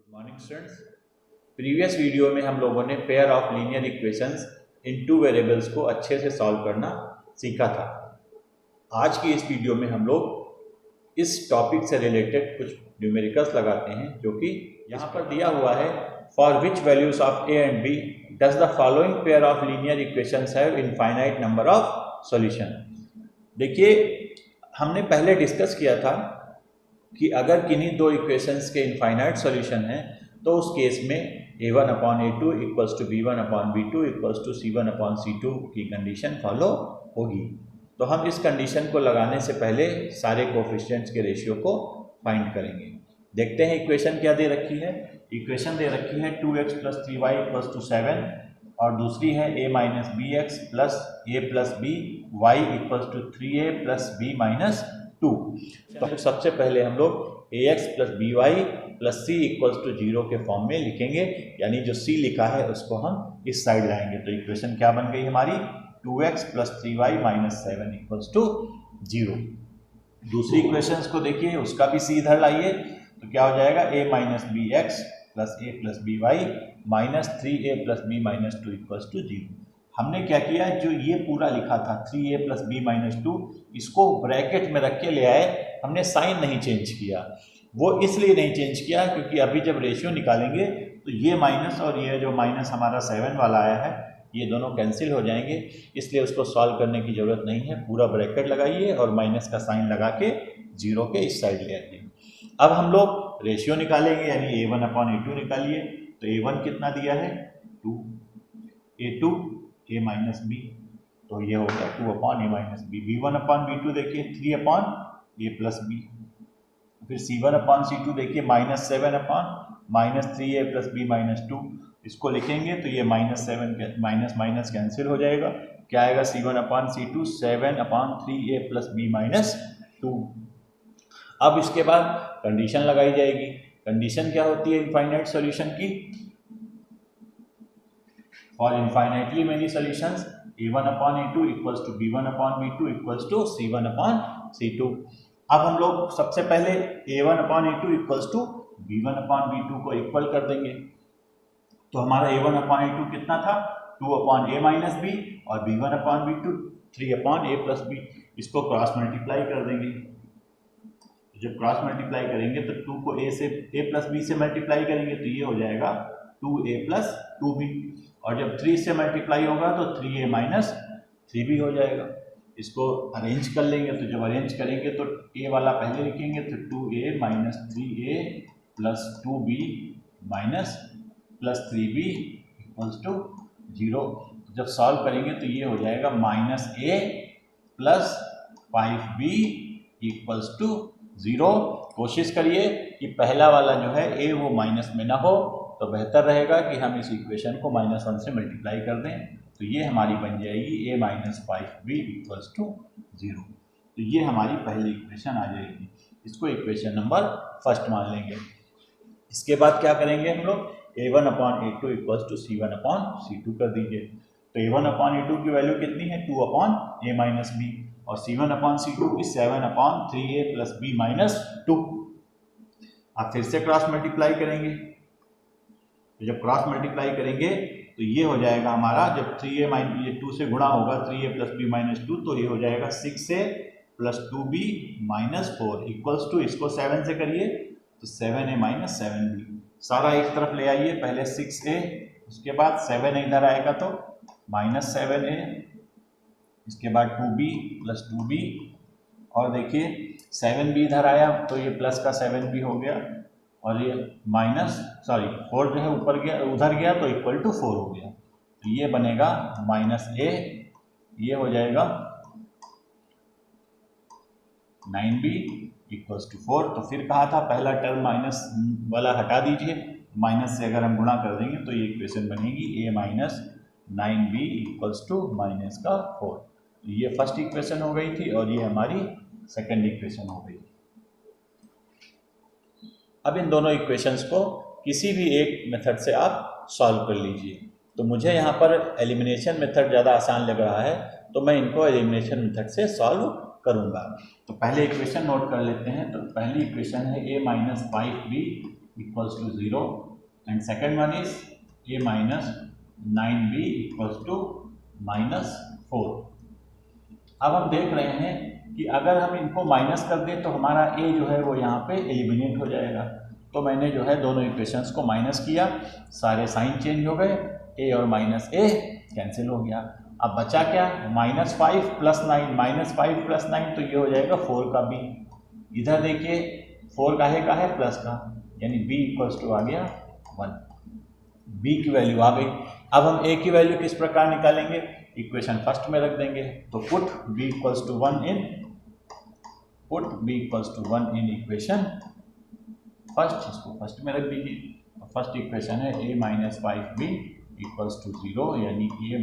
Morning students. Previous video में हम लोगों ने pair of linear equations in two variables को अच्छे से सॉल्व करना सीखा था। आज की इस वीडियो में हम लोग इस टॉपिक से रिलेटेड कुछ न्यूमेरिकल्स लगाते हैं, जो कि यहाँ पर दिया हुआ है। For which values of a and b does the following pair of linear equations have infinite number of solution. देखिए, हमने पहले डिस्कस किया था कि अगर किन्हीं दो इक्वेशंस के इनफाइनाइट सॉल्यूशन है तो उस केस में a1 upon a2 equals to b1 upon b2 equals to c1 upon c2 की कंडीशन फॉलो होगी। तो हम इस कंडीशन को लगाने से पहले सारे कोफिशिएंट्स के रेशियो को फाइंड करेंगे। देखते हैं इक्वेशन क्या दे रखी है। इक्वेशन दे रखी है 2x plus 3y equals to 7 और दूसरी है a minus b x plus a plus b y equals to 3a plus b minus 2। तो सबसे पहले हम लोग ax plus b y plus c equals to 0 के फॉर्म में लिखेंगे, यानी जो c लिखा है उसको हम इस साइड लाएंगे। तो इक्वेशन क्या बन गई हमारी 2x plus 3y minus 7 equals to 0। दूसरी इक्वेशंस को देखिए, उसका भी c इधर लाइए तो क्या हो जाएगा a minus b x plus a plus b y minus 3a plus b minus 2 equals to 0। हमने क्या किया, जो ये पूरा लिखा था 3a प्लस b माइनस 2, इसको ब्रैकेट में रख के ले आए। हमने साइन नहीं चेंज किया। वो इसलिए नहीं चेंज किया क्योंकि अभी जब रेशियो निकालेंगे तो ये माइनस और ये जो माइनस हमारा 7 वाला आया है ये दोनों कैंसिल हो जाएंगे, इसलिए उसको सॉल्व करने की ज़रूरत नहीं है। पूरा ब्रैकेट लगाइए और माइनस का साइन लगा के 0 के इस साइड ले आइए। अब हम लोग रेशियो निकालेंगे, यानी a1 अपॉन a2 निकालिए। तो a1 कितना दिया है 2, a2 a माइनस बी, तो ये हो गया 2 upon a minus b. b1 upon b2 देखिए 3 अपॉन a प्लस बी। फिर c1 अपॉन c2 देखिए minus 7 upon minus 3a plus b minus 2। इसको लिखेंगे तो ये माइनस 7 माइनस माइनस कैंसिल हो जाएगा। क्या आएगा c1 upon c2 7 upon 3a plus b minus 2। अब इसके बाद कंडीशन लगाई जाएगी। कंडीशन क्या होती है इनफाइनाइट सॉल्यूशन की? For infinitely many solutions a1 upon a2 equals to b1 upon b2 equals to c1 upon c2। अब हम लोग सबसे पहले a1 upon a2 equals to b1 upon b2 को इक्वल कर देंगे। तो हमारा a1 अपॉन a2 कितना था 2 अपॉन a माइनस b और b1 upon b2 3 upon a plus b। इसको क्रॉस मल्टीप्लाई कर देंगे। जब क्रॉस मल्टीप्लाई करेंगे तो 2 को a से a प्लस b से मल्टीप्लाई करेंगे तो ये हो जाएगा 2a प्लस 2b, और जब 3 से मल्टीप्लाई होगा तो 3a माइनस 3b हो जाएगा। इसको अरेंज कर लेंगे, तो जब अरेंज करेंगे तो a वाला पहले लिखेंगे तो 2a minus 3a plus 2b minus plus 3b equals to 0। जब सॉल्व करेंगे तो ये हो जाएगा minus a plus 5b equals to 0। कोशिश करिए कि पहला वाला जो है a वो माइनस में ना हो, तो बेहतर रहेगा कि हम इस इक्वेशन को -1 से मल्टीप्लाई कर दें। तो ये हमारी बन जाएगी a minus 5b equals to 0। तो ये हमारी पहली इक्वेशन आ जाएगी। इसको इक्वेशन नंबर फर्स्ट मान लेंगे। इसके बाद क्या करेंगे हम लोग, a1 upon a2 equals to c1 upon c2 कर दीजिए। तो a1 अपॉन a2 की वैल्यू कितनी है 2 अपॉन a माइनस b, और c1 अपॉन c2 की 7 upon 3a plus b minus 2। अब फिर से क्रॉस मल्टीप्लाई करेंगे। तो जब क्रॉस मल्टीप्लाई करेंगे तो ये हो जाएगा हमारा, जब 3a माइनस ये 2 से गुणा होगा 3a प्लस b माइनस 2, तो ये हो जाएगा 6a plus 2b minus 4 equals to, इसको 7 से करिए तो 7a माइनस 7b। सारा एक तरफ ले आइए, पहले 6a, उसके बाद 7a इधर आएगा तो माइनस 7a, इसके बाद 2b प्लस 2b, और देखिए 7b इधर आया तो ये प्लस का 7b हो गया, और ये माइनस 4 जो है ऊपर गया उधर गया तो इक्वल टू 4 हो गया। तो ये बनेगा माइनस a, ये हो जाएगा 9b इक्वल्स टू 4। तो फिर कहा था पहला टर्म माइनस वाला हटा दीजिए, माइनस से अगर हम गुणा कर देंगे तो ये इक्वेशन बनेगी a minus 9b equals to minus का 4। तो ये फर्स्ट इक्वेशन हो गई थी और ये हमारी सेकंड इक्वेशन हो गई। अब इन दोनों इक्वेशंस को किसी भी एक मेथड से आप सॉल्व कर लीजिए। तो मुझे यहाँ पर एलिमिनेशन मेथड ज़्यादा आसान लग रहा है, तो मैं इनको एलिमिनेशन मेथड से सॉल्व करूँगा। तो पहले इक्वेशन नोट कर लेते हैं। तो पहली इक्वेशन है a minus 5b equals to 0 and second one is a minus 9b equals to -4। अब हम देख रहे हैं कि अगर हम इनको माइनस कर दें तो हमारा a जो है वो यहाँ पे एलिमिनेट हो जाएगा। तो मैंने जो है दोनों इक्वेशंस को माइनस किया, सारे साइन चेंज हो गए, a और माइनस a कैंसिल हो गया। अब बचा क्या, -5 + 9, -5 + 9 तो ये हो जाएगा 4 का b। इधर देखिए 4 काहे का है, प्लस का, यानी b इक्वल्स टू आ गया 1। b की वैल्यू आ गई। अब हम a की वैल्यू किस प्रकार निकालेंगे, इक्वेशन फर्स्ट में रख देंगे। तो put b equals to 1 in equation first, इसको फर्स्ट में रख दीजिए। फर्स्ट इक्वेशन है a - 5b इक्वल्स टू 0, यानी a -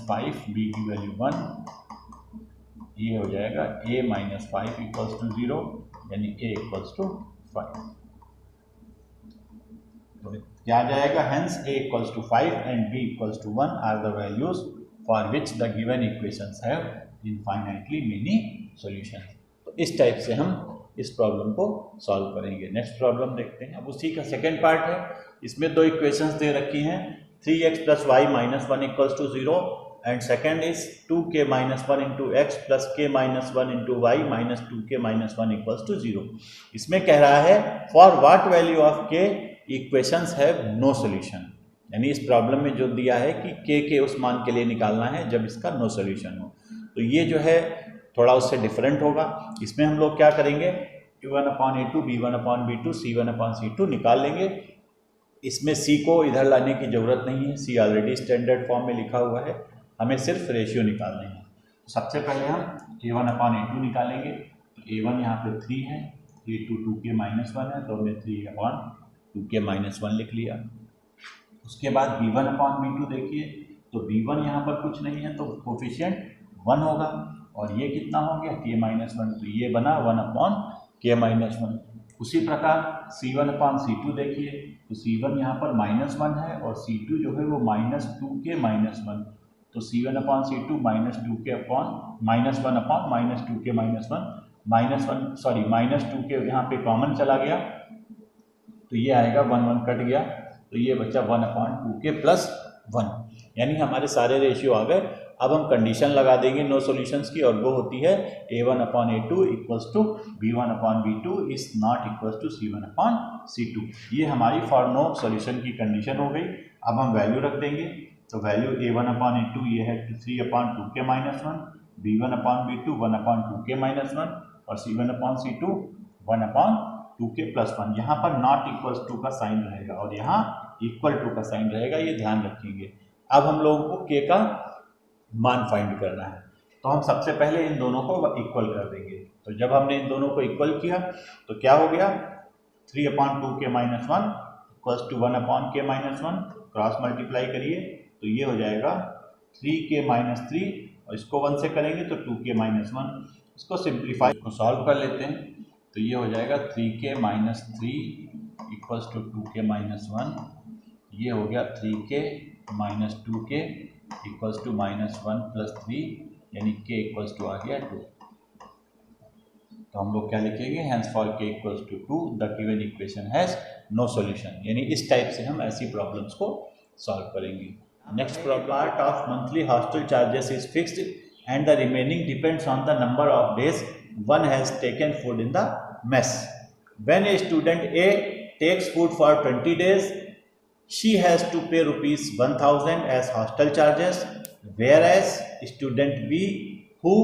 5b की वैल्यू 1, ये हो जाएगा a - 5 इक्वल्स टू 0, यानी a इक्वल्स टू 5। तो क्या आ जाएगा, hence a equals to 5 and b equals to 1 are the values for which the given equations have infinitely many solution. तो इस टाइप से हम इस प्रॉब्लम को सॉल्व करेंगे। नेक्स्ट प्रॉब्लम देखते हैं। अब उसी का सेकेंड पार्ट है। इसमें दो इक्वेशंस दे रखी हैं, 3x + y - 1 equals to 0 and second is 2k - 1 × x + k - 1 × y - 2k - 1 equals to 0। इसमें कह रहा है for what value of k equations have no solution, यानी इस प्रॉब्लम में जो दिया है कि k के उस मान के लिए निकालना है जब इसका नो सॉल्यूशन हो। तो ये जो है थोड़ा उससे डिफरेंट होगा। इसमें हम लोग क्या करेंगे, a1/a2 b1/b2 c1/c2 निकाल लेंगे। इसमें c को इधर लाने की ज़रूरत नहीं है, c ऑलरेडी स्टैंडर्ड फॉर्म में लिखा हुआ है, हमें सिर्फ रेशियो निकालने हैं। तो सबसे पहले हम a1/a2 निकालेंगे। तो a1 यहाँ पे 3 है, a2 2k - 1 है, तो हमने 3/2k - 1 लिख लिया। उसके बाद b1/b2 देखिए, तो b1 यहाँ पर कुछ नहीं है तो कोफिशिएंट 1 होगा, और ये कितना हो गया k - 1, तो ये बना 1/k - 1। उसी प्रकार c1/c2 देखिए, तो c1 यहाँ पर -1 है और c2 जो है वो -2k - 1, तो c1/c2 -2k -2k यहाँ पे कॉमन चला गया, तो ये आएगा 1 कट गया, तो ये बचा 1/2k + 1, यानी हमारे सारे रेशियो आ गए। अब हम कंडीशन लगा देंगे नो सॉल्यूशंस की, और वो होती है a1/a2 equals to b1/b2 is not equals to c1/c2। ये हमारी फॉर नो सॉल्यूशन की कंडीशन हो गई। अब हम वैल्यू रख देंगे। तो वैल्यू a1/a2 ये है 3/2k - 1, b1/b2 1/2k - 1 और c1/c2 1/2k + 1। यहाँ पर नॉट इक्वल्स टू का साइन रहेगा और यहाँ इक्वल टू का साइन रहेगा, ये ध्यान रखेंगे। अब हम लोगों को k का मान फाइंड करना है, तो हम सबसे पहले इन दोनों को इक्वल कर देंगे। तो जब हमने इन दोनों को इक्वल किया तो क्या हो गया, 3/2k - 1 equals to 1/k - 1, cross multiply करिए तो ये हो जाएगा 3k - 3, और इसको 1 से करेंगे तो 2k - 1। इसको सिंप्लीफाई को सॉल्व कर लेते हैं, तो ये हो जाएगा 3k - 3 इक्वल्स टू 2k - 1, ये हो गया 3k - 2k इक्वल्स टू -1 + 3, यानी k इक्वल्स टू आ गया 2। तो हम लोग क्या लिखेंगे, hence for k equals to 2 the given equation has no solution. यानी इस टाइप से हम ऐसी प्रॉब्लम्स को सॉल्व करेंगे। Next problem, part of monthly hostel charges is fixed and the remaining depends on the number of days one has taken food in the mess. When a student A takes food for 20 days, she has to pay rupees 1000 as hostel charges, whereas student B who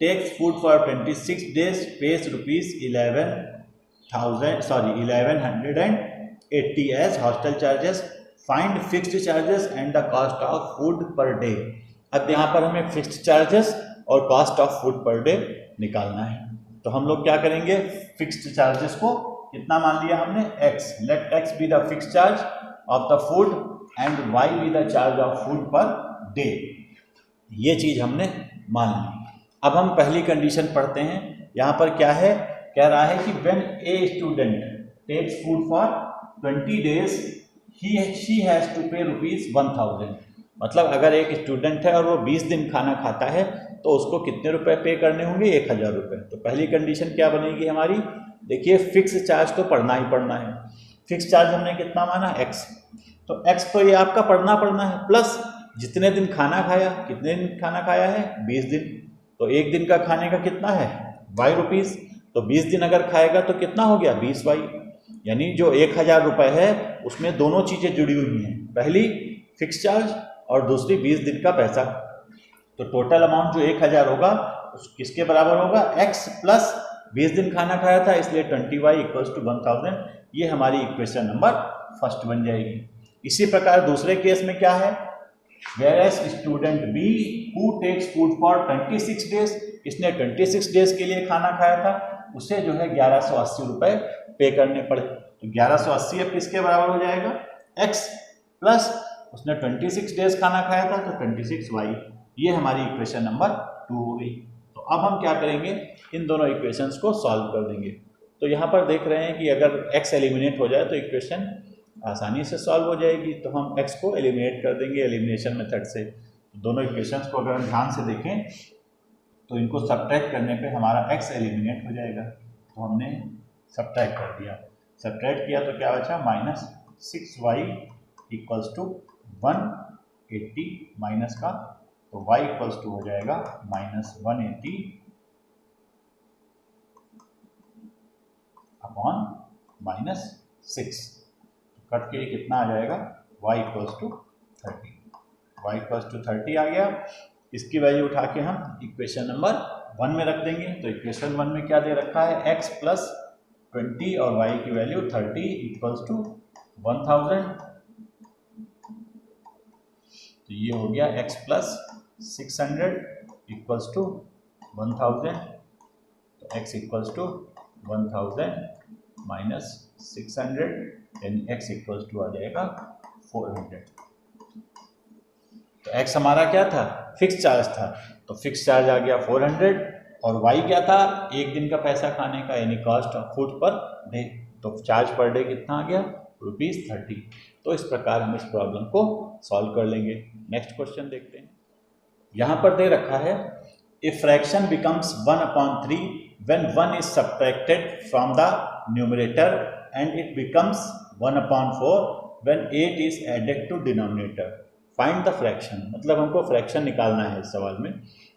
takes food for 26 days pays rupees 1180 as hostel charges. Find fixed charges and the cost of food per day. अब यहाँ पर हमें fixed charges और cost of food per day निकालना है। तो हम लोग क्या करेंगे, फिक्स्ड चार्जेस को कितना मान लिया हमने, x, let x be the fixed charge of the food and y be the charge of food per day. ये चीज हमने मान ली। अब हम पहली कंडीशन पढ़ते हैं। यहाँ पर क्या है, कह रहा है कि when a student takes food for 20 days she has to pay rupees 1000। मतलब अगर एक स्टूडेंट है और वो 20 दिन खाना खाता है तो उसको कितने रुपए पे करने होंगे, 1000 रुपये। तो पहली कंडीशन क्या बनेगी हमारी, देखिए फिक्स चार्ज तो पढ़ना ही पढ़ना है। फिक्स चार्ज हमने कितना माना x, तो x तो ये आपका पढ़ना है, प्लस जितने दिन खाना खाया, कितने दिन खाना खाया है 20 दिन, तो एक दिन का खाने का कितना है y रुपीज़, तो 20 दिन अगर खाएगा तो कितना हो गया 20y, यानी जो 1000 रुपये है उसमें दोनों चीज़ें जुड़ी हुई हैं, पहली फिक्स चार्ज और दूसरी 20 दिन का पैसा। तो टोटल अमाउंट जो 1000 होगा उस किसके बराबर होगा x प्लस 20 दिन खाना खाया था, इसलिए 20y इक्वल्स टू 1000। ये हमारी इक्वेशन नंबर फर्स्ट बन जाएगी। इसी प्रकार दूसरे केस में क्या है, whereas student B who takes food for 26 days, इसने 26 डेज के लिए खाना खाया था, उसे जो है 1180 रुपये पे करने पड़े। तो 1180 अब किसके बराबर हो जाएगा x प्लस उसने 26 डेज खाना खाया था तो 26y। ये हमारी इक्वेशन नंबर 2 हो गई। तो अब हम क्या करेंगे, इन दोनों इक्वेशंस को सॉल्व कर देंगे। तो यहाँ पर देख रहे हैं कि अगर x एलिमिनेट हो जाए तो इक्वेशन आसानी से सॉल्व हो जाएगी, तो हम x को एलिमिनेट कर देंगे एलिमिनेशन मेथड से। दोनों इक्वेशंस को अगर हम ध्यान से देखें तो इनको सब्ट्रैक्ट करने पे हमारा x एलिमिनेट हो जाएगा, तो हमने सब्ट्रैक्ट कर दिया। सब्ट्रैक्ट किया तो क्या बचा, -6y इक्वल्स टू 180 माइनस का, तो y इक्वल्स टू हो जाएगा -180 अपॉन -6। कट के कितना आ जाएगा, y equals to 30, y equals to 30 आ गया। इसकी वैल्यू उठा के हम इक्वेशन नंबर 1 में रख देंगे। तो इक्वेशन 1 में क्या दे रखा है, x प्लस 20 और y की वैल्यू 30 इक्वल्स टू 1000। तो ये हो गया x प्लस 600 इक्वल्स टू 1000। तो x इक्वल्स टू 1000 माइनस 600, यानी x इक्वल्स टू आ जाएगा 400। तो x हमारा क्या था, फिक्स चार्ज था, तो फिक्स चार्ज आ गया 400, और y क्या था, एक दिन का पैसा खाने का, यानी cost of food per day. तो चार्ज पर डे कितना आ गया, ₹30। तो इस प्रकार हम इस प्रॉब्लम को सॉल्व कर लेंगे। नेक्स्ट क्वेश्चन देखते हैं। यहाँ पर दे रखा है, a fraction becomes 1/3 when 1 is subtracted from the numerator and it becomes 1/4 when 8 is added to denominator. Find the fraction, मतलब हमको फ्रैक्शन निकालना है इस सवाल में।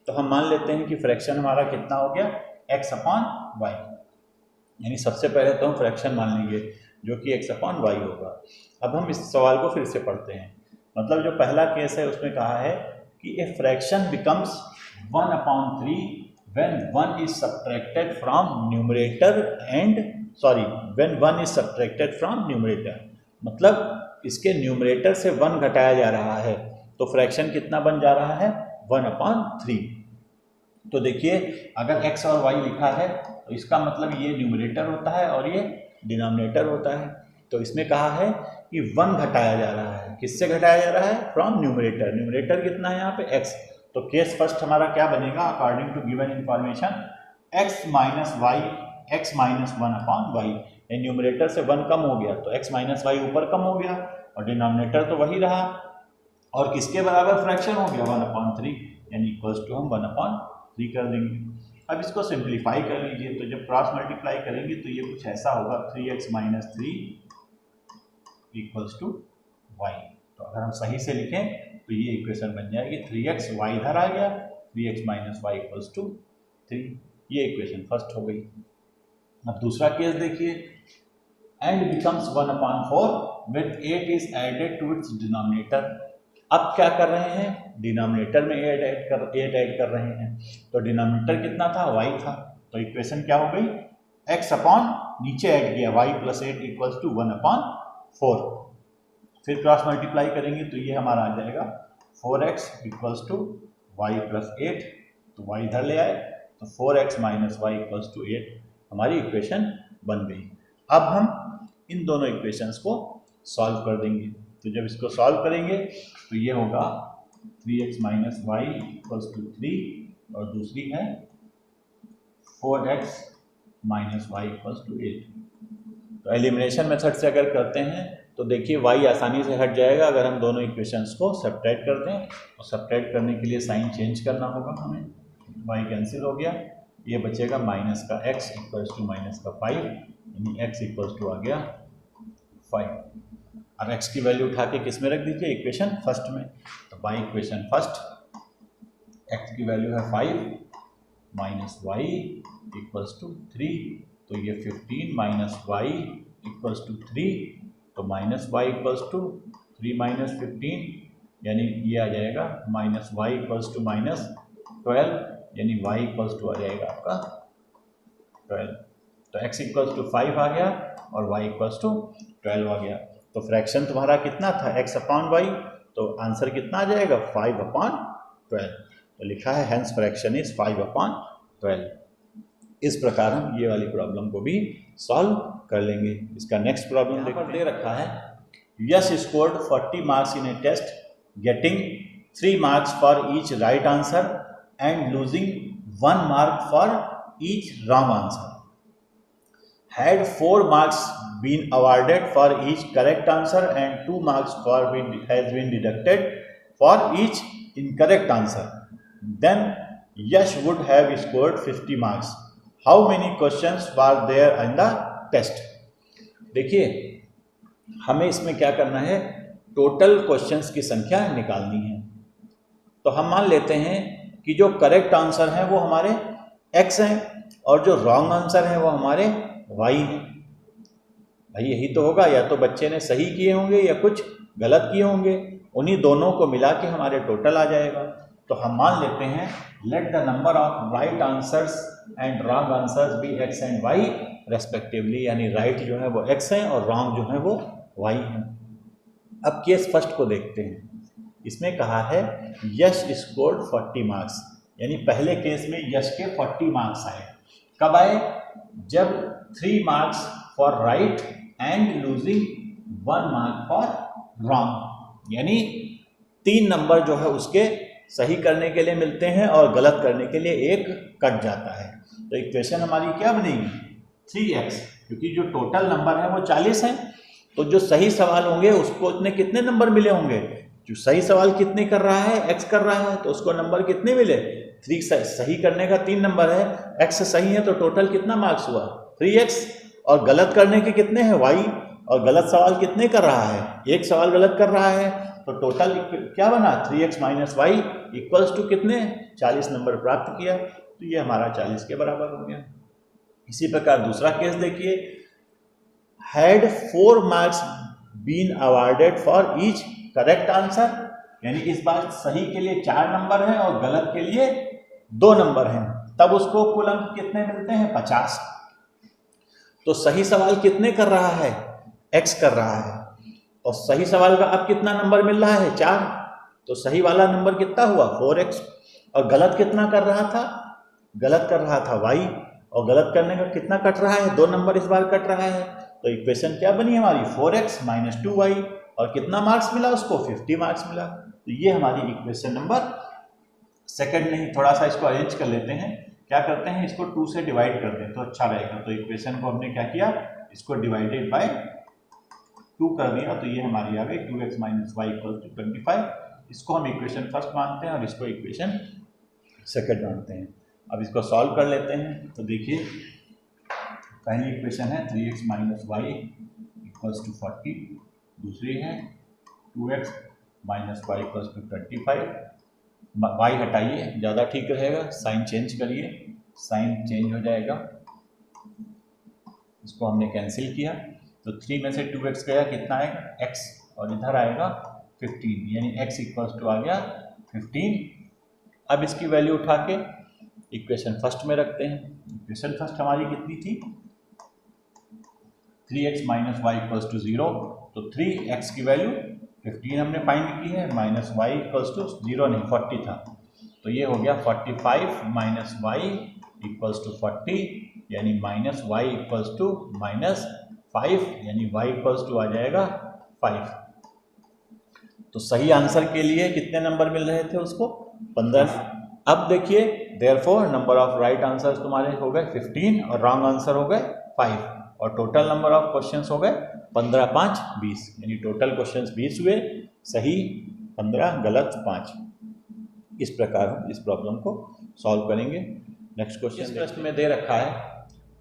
तो हम मान लेते हैं कि फ्रैक्शन हमारा कितना हो गया, x/y, यानी सबसे पहले तो हम फ्रैक्शन मान लेंगे जो कि x/y होगा। अब हम इस सवाल को फिर से पढ़ते हैं। मतलब जो पहला केस है उसमें कहा है कि a fraction becomes 1/3 when 1 is subtracted from numerator and when 1 is subtracted from numerator, मतलब इसके न्यूमरेटर से 1 घटाया जा रहा है, तो फ्रैक्शन कितना बन जा रहा है 1/3। तो देखिए अगर x और y लिखा है तो इसका मतलब ये न्यूमरेटर होता है और ये डिनोमिनेटर होता है। तो इसमें कहा है कि 1 घटाया जा रहा है, किससे घटाया जा रहा है, फ्रॉम न्यूमरेटर। न्यूमरेटर कितना है यहाँ पे x, तो केस फर्स्ट हमारा क्या बनेगा, according to given information x minus y, x minus 1/y। Numerator से 1 कम हो गया तो x माइनस वाई ऊपर कम हो गया और डिनोमिनेटर तो वही रहा, और किसके बराबर फ्रैक्शन हो गया 1/3, यानी इक्वल्स टू हम 1/3 कर देंगे। अब इसको सिंप्लीफाई कर लीजिए, तो जब क्रॉस मल्टीप्लाई करेंगे तो ये कुछ ऐसा होगा 3x minus 3 equals to y। तो अगर हम सही से लिखें तो ये इक्वेशन बन जाएगी 3x, y इधर आ गया, 3x minus y equals to 3। ये इक्वेशन फर्स्ट हो गई। अब दूसरा केस देखिए, and becomes 1/4 when 8 is added to its denominator। अब क्या कर रहे हैं, डिनोमिनेटर में 8 ऐड कर रहे हैं, तो डिनोमिनेटर कितना था, y था, तो इक्वेशन क्या हो गई, x अपॉन नीचे ऐड किया y प्लस 8 इक्वल्स टू 1/4। फिर क्रॉस मल्टीप्लाई करेंगे तो ये हमारा आ जाएगा 4x equals to Y plus 8, तो y इधर ले आए तो 4x minus y equals to 8 हमारी इक्वेशन बन गई। अब हम इन दोनों इक्वेशंस को सॉल्व कर देंगे। तो जब इसको सॉल्व करेंगे तो ये होगा 3x minus y equals to 3 और दूसरी है 4x minus y equals to 8। तो एलिमिनेशन मेथड से अगर करते हैं तो देखिए y आसानी से हट जाएगा अगर हम दोनों इक्वेशंस को सब्ट्रैक्ट कर दें। तो सब्ट्रैक्ट करने के लिए साइन चेंज करना होगा हमें, y कैंसिल हो गया, ये बचेगा माइनस का x इक्वल्स टू माइनस का 5, यानी x इक्वल्स टू आ गया 5। अब x की वैल्यू उठा के किस में रख दीजिए, इक्वेशन फर्स्ट में। तो बाई इक्वेशन फर्स्ट x की वैल्यू है 5 माइनस वाई इक्वल्स टू 3, तो ये 15 माइनस वाई इक्वल्स टू 3, तो minus y equals to 3 minus 15, यानी ये आ जाएगा minus y equals to minus 12, यानी वाई इक्वल्स टू आ जाएगा आपका 12। तो x इक्वल्स टू 5 आ गया और y इक्वल्स टू 12 आ गया। तो फ्रैक्शन तुम्हारा कितना था, x अपॉन वाई, तो आंसर कितना आ जाएगा 5 अपॉन 12। तो लिखा है हेंस फ्रैक्शन इज 5 अपॉन 12। इस प्रकार हम ये वाली प्रॉब्लम को भी सॉल्व कर लेंगे। इसका नेक्स्ट प्रॉब्लम दे रखा है, Yash scored 40 marks in a test getting 3 marks for each right answer and losing 1 mark for each wrong answer. Had 4 marks been awarded for each correct answer and 2 marks has been deducted for each incorrect answer, then Yash would have scored 50 marks. How many questions were there in the test? देखिए हमें इसमें क्या करना है, total questions की संख्या निकालनी है। तो हम मान लेते हैं कि जो करेक्ट आंसर है वो हमारे x हैं और जो रॉन्ग आंसर है वो हमारे y है। भाई यही तो होगा, या तो बच्चे ने सही किए होंगे या कुछ गलत किए होंगे, उन्हीं दोनों को मिला के हमारे टोटल आ जाएगा। तो हम मान लेते हैं let the number of right answers and wrong answers be x and y respectively, यानी राइट जो है वो x है और रॉन्ग जो है वो y है। अब केस फर्स्ट को देखते हैं। इसमें कहा है यश स्कोर्ड 40 मार्क्स, यानी पहले केस में यश के 40 मार्क्स आए। कब आए, जब 3 marks for right and losing 1 mark for wrong, यानी 3 नंबर जो है उसके सही करने के लिए मिलते हैं और गलत करने के लिए 1 कट जाता है। तो इक्वेशन हमारी क्या बनेगी 3x, क्योंकि जो टोटल नंबर है वो 40 है। तो जो सही सवाल होंगे उसको इतने कितने नंबर मिले होंगे, जो सही सवाल कितने कर रहा है x कर रहा है, तो उसको नंबर कितने मिले 3। सही करने का 3 नंबर है, x सही है तो टोटल कितना मार्क्स हुआ 3x, और गलत करने के कितने हैं y, और गलत सवाल कितने कर रहा है, एक सवाल गलत कर रहा है, तो टोटल क्या बना 3x minus y equals to कितने 40 नंबर प्राप्त किया। तो ये हमारा 40 के बराबर हो गया। इसी प्रकार दूसरा केस देखिए, had 4 marks been awarded for each correct answer, यानी इस बार सही के लिए 4 नंबर हैं और गलत के लिए 2 नंबर हैं, तब उसको कुल अंक कितने मिलते हैं 50। तो सही सवाल कितने कर रहा है x कर रहा है, और सही सवाल का अब कितना नंबर मिल रहा है 4, तो सही वाला नंबर कितना हुआ 4x, और गलत कितना कर रहा था, गलत कर रहा था y, और गलत करने का कितना कट रहा है 2 नंबर इस बार कट रहा है। तो इक्वेशन क्या बनी हमारी 4x माइनस 2y, और कितना मार्क्स मिला उसको 50 मार्क्स मिला। तो ये हमारी इक्वेशन नंबर सेकंड। नहीं, थोड़ा सा इसको अरेंज कर लेते हैं, क्या करते हैं इसको 2 से डिवाइड कर दें तो अच्छा रहेगा। तो इक्वेशन को हमने क्या किया, इसको डिवाइडेड बाय 2 कर दिया, तो ये हमारी आ गई 2x minus Y equal to 25। इसको हम इक्वेशन फर्स्ट मानते हैं और इसको इक्वेशन सेकंड मानते हैं। अब इसको सॉल्व कर लेते हैं। तो देखिए पहली इक्वेशन है 3x minus y equals to 40, दूसरी है 2x minus y equals to 25। Y हटाइए, ज़्यादा ठीक रहेगा, साइन चेंज करिए, साइन चेंज हो जाएगा। इसको हमने कैंसिल किया, तो 3 में से 2x गया, कितना आएगा x, और इधर आएगा 15, यानी x इक्वल्स टू आ गया 15। अब इसकी वैल्यू उठा के इक्वेशन फर्स्ट में रखते हैं। इक्वेशन फर्स्ट हमारी कितनी थी 3x minus y equals to 0, तो 3x की वैल्यू 15 हमने फाइंड की है, माइनस वाई इक्वल्स टू 0 नहीं 40 था, तो ये हो गया 45 माइनस वाई इक्वल्स टू 40, यानी minus y equals to minus 5, यानी y इक्वल्स टू आ जाएगा 5। तो सही आंसर के लिए कितने नंबर मिल रहे थे उसको 15। अब देखिए therefore number of right answers तुम्हारे हो गए 15 और रॉन्ग आंसर हो गए 5, और टोटल नंबर ऑफ क्वेश्चंस हो गए 15 5 20, यानी टोटल क्वेश्चंस 20 हुए, सही 15 गलत 5। इस प्रकार हम इस प्रॉब्लम को सॉल्व करेंगे। नेक्स्ट क्वेश्चन प्रश्न में दे रखा है,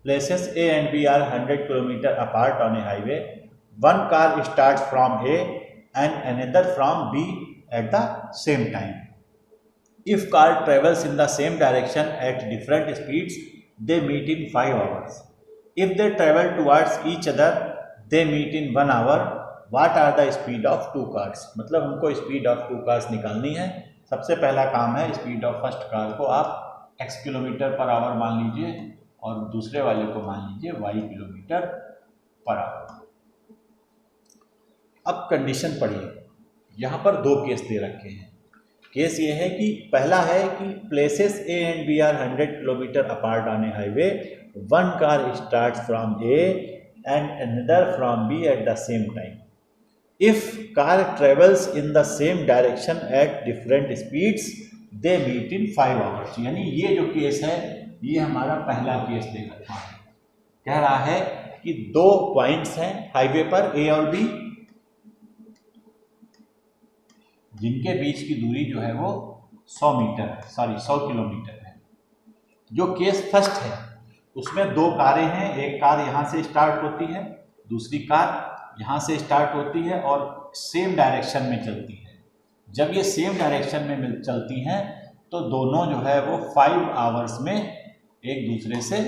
places A and B are 100 kilometre apart on a highway, one car starts from A and another from B at the same time. If car travels in the same direction at different speeds, they meet in 5 hours. If they travel towards each other, they meet in 1 hour. What are the speed of two cars? मतलब हमको speed of to cars निकालनी है। सबसे पहला काम है speed of first car को आप x किलोमीटर पर आवर मान लीजिए और दूसरे वाले को मान लीजिए y किलोमीटर पर आवर। अब कंडीशन पढ़िए, यहाँ पर दो केस दे रखे हैं। केस ये है कि पहला है कि places A and B are 100 kilometre apart on a highway, one car start from A and another from B at the same time. If car travels in the same direction at different speeds, they meet in 5 hours. यानी ये जो case है ये हमारा पहला case दे रखा है। कह रहा है कि दो पॉइंट्स हैं हाईवे पर A और B, जिनके बीच की दूरी जो है वो 100 किलोमीटर है। जो केस फर्स्ट है उसमें दो कारें हैं, एक कार यहाँ से स्टार्ट होती है, दूसरी कार यहाँ से स्टार्ट होती है और सेम डायरेक्शन में चलती है। जब ये सेम डायरेक्शन में चलती हैं तो दोनों जो है वो 5 आवर्स में एक दूसरे से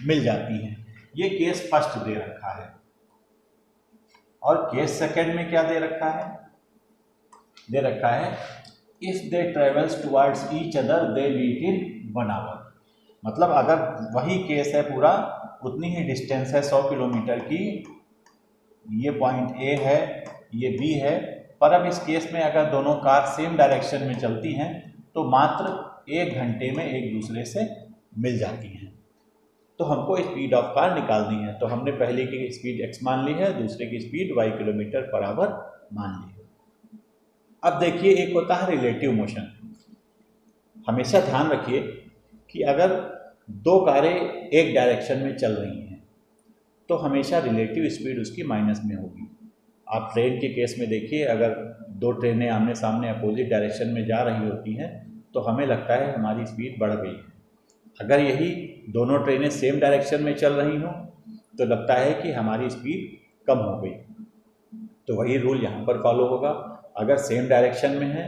मिल जाती हैं। ये केस फर्स्ट दे रखा है। और केस सेकंड में क्या दे रखा है? दे रखा है if they travels towards each other they meet in 1 hour. मतलब अगर वही केस है पूरा, उतनी ही डिस्टेंस है 100 किलोमीटर की, ये पॉइंट A है, ये B है, पर अब इस केस में अगर दोनों कार सेम डायरेक्शन में चलती हैं तो मात्र 1 घंटे में एक दूसरे से मिल जाती हैं। तो हमको स्पीड ऑफ कार निकालनी है। तो हमने पहले की स्पीड x मान ली है, दूसरे की speed y kilometre per hour मान ली है। अब देखिए, एक होता है रिलेटिव मोशन। हमेशा ध्यान रखिए कि अगर दो कारें एक डायरेक्शन में चल रही हैं तो हमेशा रिलेटिव स्पीड उसकी माइनस में होगी। आप ट्रेन के केस में देखिए, अगर दो ट्रेनें आमने सामने अपोजिट डायरेक्शन में जा रही होती हैं तो हमें लगता है हमारी स्पीड बढ़ गई है। अगर यही दोनों ट्रेनें सेम डायरेक्शन में चल रही हों तो लगता है कि हमारी स्पीड कम हो गई। तो वही रूल यहाँ पर फॉलो होगा। अगर सेम डायरेक्शन में है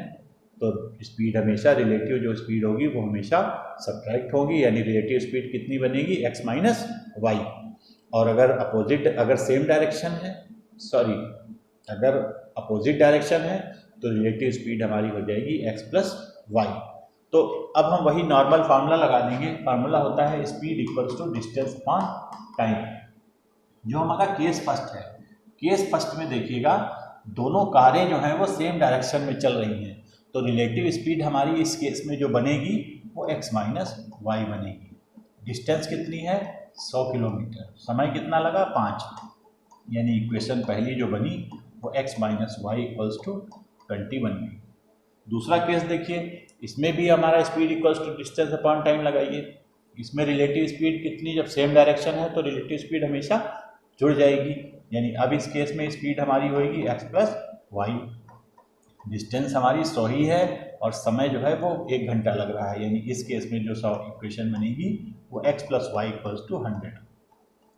तो स्पीड हमेशा रिलेटिव जो स्पीड होगी वो हमेशा सब्ट्रैक्ट होगी, यानी रिलेटिव स्पीड कितनी बनेगी? x minus y. और अगर सेम डायरेक्शन है, अगर अपोजिट डायरेक्शन है तो रिलेटिव स्पीड हमारी हो जाएगी x प्लस वाई। तो अब हम वही नॉर्मल फार्मूला लगा देंगे। फार्मूला होता है speed equals to distance upon time. जो हमारा केस फर्स्ट है, केस फर्स्ट में देखिएगा दोनों कारें जो हैं वो सेम डायरेक्शन में चल रही हैं, तो रिलेटिव स्पीड हमारी इस केस में जो बनेगी वो x माइनस वाई बनेगी। डिस्टेंस कितनी है? 100 किलोमीटर। समय कितना लगा? 5। यानी इक्वेशन पहली जो बनी वो x minus y equals to 20 बन गई। दूसरा केस देखिए, इसमें भी हमारा speed equals to distance upon time लगाइए। इसमें रिलेटिव स्पीड कितनी, जब सेम डायरेक्शन है तो रिलेटिव स्पीड हमेशा जुड़ जाएगी। यानी अब इस केस में स्पीड हमारी होगी x प्लस वाई। डिस्टेंस हमारी 100 ही है और समय जो है वो 1 घंटा लग रहा है। यानी इस केस में जो इक्वेशन बनेगी वो x plus y equals to 100।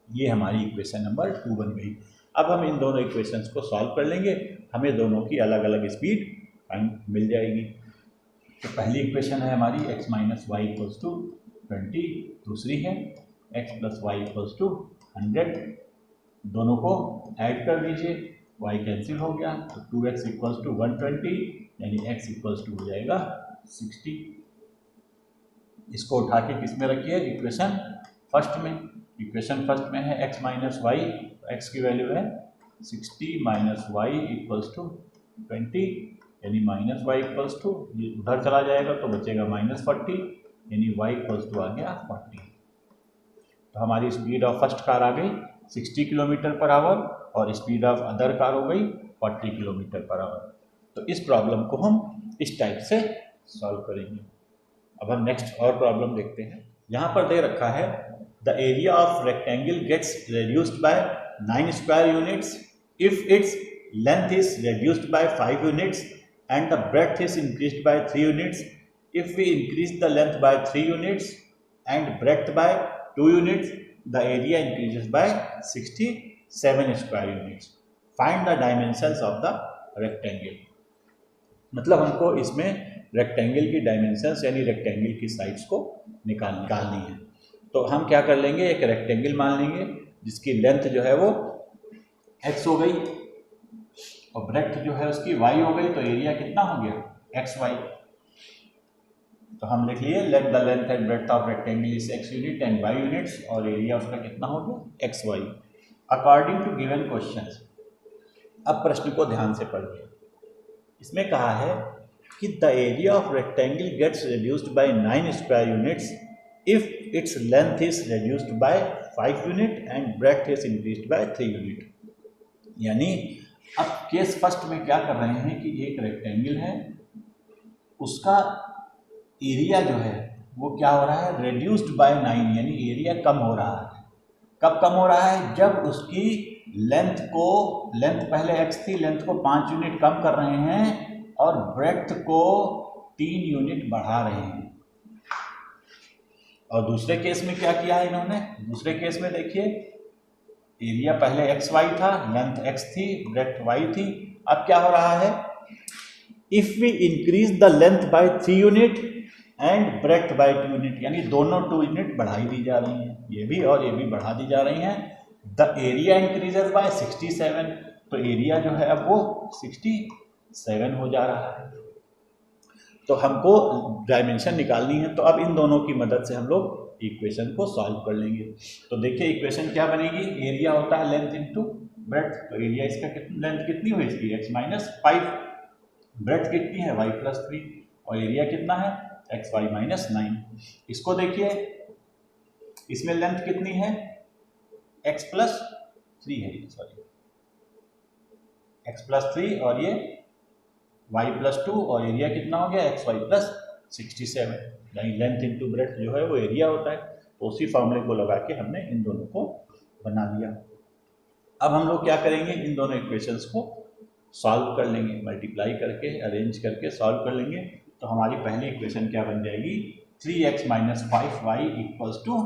ये हमारी इक्वेशन नंबर 2 बन गई। अब हम इन दोनों इक्वेशंस को सॉल्व कर लेंगे, हमें दोनों की अलग अलग स्पीड मिल जाएगी। तो पहली इक्वेशन है हमारी x minus y equals to 20, दूसरी है x plus y equals to 100। दोनों को ऐड कर दीजिए, y कैंसिल हो गया तो 2x इक्वल्स टू 120, यानी x इक्वल्स टू हो जाएगा 60। इसको उठा के किस में रखिए? इक्वेशन फर्स्ट में। इक्वेशन फर्स्ट में है x माइनस वाई, x की वैल्यू है 60 माइनस वाई इक्वल्स टू 20, यानी माइनस वाई इक्वल्स टू, ये उधर चला जाएगा तो बचेगा माइनस 40, यानी y इक्वल्स टू आ गया 40। तो हमारी स्पीड ऑफ फर्स्ट कार आ गई 60 किलोमीटर पर आवर और स्पीड ऑफ अदर कार हो गई 40 किलोमीटर पर आवर। तो इस प्रॉब्लम को हम इस टाइप से सॉल्व करेंगे। अब हम नेक्स्ट और प्रॉब्लम देखते हैं। यहाँ पर दे रखा है the area of rectangle gets reduced by 9 square units if its length is reduced by 5 units and the breadth is increased by 3 units. If we increase the length by 3 units and breadth by 2 units, the area increases by 67 square units. Find the dimensions of the rectangle, मतलब हमको इसमें rectangle की dimensions यानी rectangle की sides को निकालनी है। तो हम क्या कर लेंगे, एक रेक्टेंगल मान लेंगे जिसकी लेंथ जो है वो x हो गई और ब्रेड्थ जो है उसकी y हो गई, तो एरिया कितना हो गया xy। तो हम लिख लिए let the length and breadth of rectangle is x unit and y units, और एरिया उसका कितना हो गया xy according to given questions. अब प्रश्न को ध्यान से पढ़िए, इसमें कहा है कि the area of rectangle gets reduced by 9 square units if its length is reduced by 5 unit and breadth is increased by 3 unit। यानी अब केस फर्स्ट में क्या कर रहे हैं कि एक रेक्टेंगल है, उसका एरिया जो है वो क्या हो रहा है, रेड्यूस्ड बाय 9, यानी एरिया कम हो रहा है। कब कम हो रहा है, जब उसकी लेंथ पहले x थी, लेंथ को 5 यूनिट कम कर रहे हैं और ब्रेड्थ को 3 यूनिट बढ़ा रहे हैं। और दूसरे केस में क्या किया है इन्होंने, दूसरे केस में देखिए एरिया पहले एक्स वाई था, लेंथ x थी, ब्रेड्थ y थी। अब क्या हो रहा है, if we increase the length by 3 unit and breadth by 2 unit, यानी दोनों 2 यूनिट बढ़ाई दी जा रही हैं, ये भी और ये भी बढ़ा दी जा रही हैं। द एरिया इंक्रीजेज बाय 67, तो एरिया जो है अब वो 67 हो जा रहा है। तो हमको डायमेंशन निकालनी है, तो अब इन दोनों की मदद से हम लोग इक्वेशन को सॉल्व कर लेंगे। तो देखिए इक्वेशन क्या बनेगी, एरिया होता है लेंथ इनटू ब्रेड्थ, तो एरिया इसका लेंथ कितनी हुई इसकी x माइनस 5, ब्रेड्थ कितनी है y प्लस 3, और एरिया कितना है x y माइनस 9। इसको देखिए इसमें लेंथ कितनी है x प्लस 3 है, सॉरी x प्लस 3 और ये y प्लस 2, और एरिया कितना हो गया xy प्लस 67, यानी लेंथ इंटू ब्रेड्थ जो है वो एरिया होता है। तो उसी फॉर्मूले को लगा के हमने इन दोनों को बना लिया। अब हम लोग क्या करेंगे, इन दोनों इक्वेशंस को सॉल्व कर लेंगे, मल्टीप्लाई करके अरेंज करके सॉल्व कर लेंगे। तो हमारी पहली इक्वेशन क्या बन जाएगी, 3x minus 5y equals to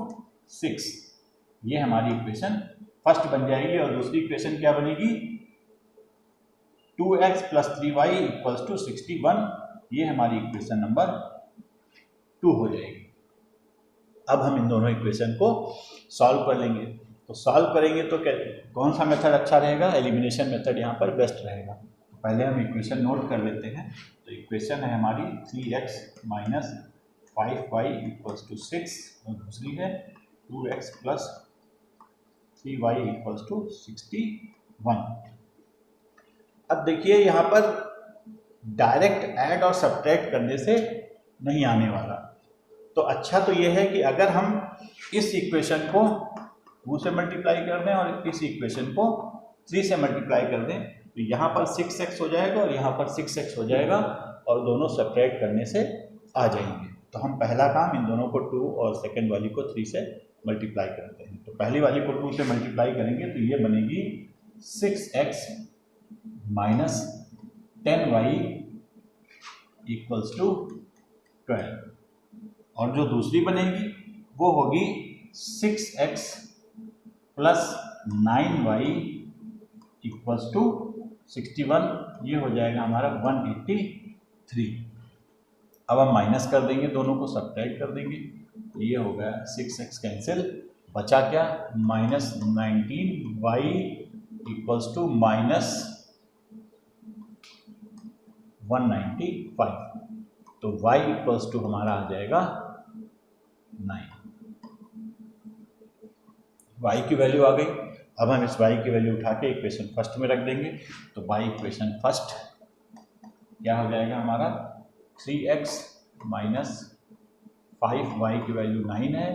6, ये हमारी इक्वेशन फर्स्ट बन जाएगी। और दूसरी इक्वेशन क्या बनेगी, 2x plus 3y equals to 61, ये हमारी इक्वेशन नंबर 2 हो जाएगी। अब हम इन दोनों इक्वेशन को सॉल्व कर लेंगे। तो सॉल्व करेंगे तो कौन सा मेथड अच्छा रहेगा, एलिमिनेशन मेथड यहाँ पर बेस्ट रहेगा। तो पहले हम इक्वेशन नोट कर लेते हैं। तो इक्वेशन है हमारी 3x minus 5y equals to 6, और दूसरी है 2x plus 3y equals to 61। अब देखिए यहाँ पर डायरेक्ट ऐड और सब्ट्रैक्ट करने से नहीं आने वाला। तो अच्छा तो ये है कि अगर हम इस इक्वेशन को 2 से मल्टीप्लाई कर दें और इस इक्वेशन को 3 से मल्टीप्लाई कर दें, तो यहाँ पर 6x हो जाएगा और यहाँ पर 6x हो जाएगा, और दोनों सब्ट्रैक्ट करने से आ जाएंगे। तो हम पहला काम इन दोनों को 2 और सेकेंड वाली को 3 से मल्टीप्लाई करते हैं। तो पहली वाली को 2 से मल्टीप्लाई करेंगे तो ये बनेगी 6x minus 10y equals to 12, और जो दूसरी बनेगी वो होगी 6x plus 9y equals to 61, ये हो जाएगा हमारा 183। अब हम माइनस कर देंगे, दोनों को सब्ट्रैक्ट कर देंगे, तो ये हो गया 6x कैंसिल, बचा क्या minus 19y equals to minus 195। तो y इक्वल्स टू हमारा आ जाएगा 9, y की वैल्यू आ गई। अब हम इस y की वैल्यू उठा के इक्वेशन फर्स्ट में रख देंगे। तो y इक्वेशन फर्स्ट क्या हो जाएगा हमारा, 3x माइनस 5y की वैल्यू 9 है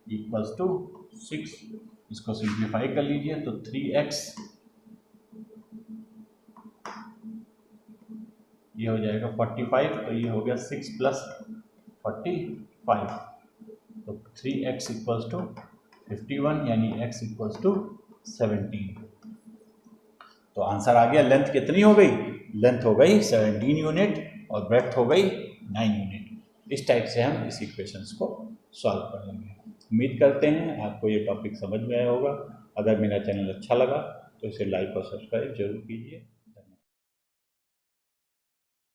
इक्वल्स टू 6, इसको सिंप्लीफाई कर लीजिए तो 3x ये हो जाएगा 45, तो ये हो गया 6 प्लस 45, तो 3x इक्वल्स टू 51, यानी x इक्वल्स टू 17। तो आंसर आ गया। लेंथ कितनी हो गई, लेंथ हो गई 17 यूनिट और ब्रेड्थ हो गई 9 यूनिट। इस टाइप से हम इस इक्वेशंस को सॉल्व कर लेंगे। उम्मीद करते हैं आपको ये टॉपिक समझ में आया होगा। अगर मेरा चैनल अच्छा लगा तो इसे लाइक और सब्सक्राइब जरूर कीजिए।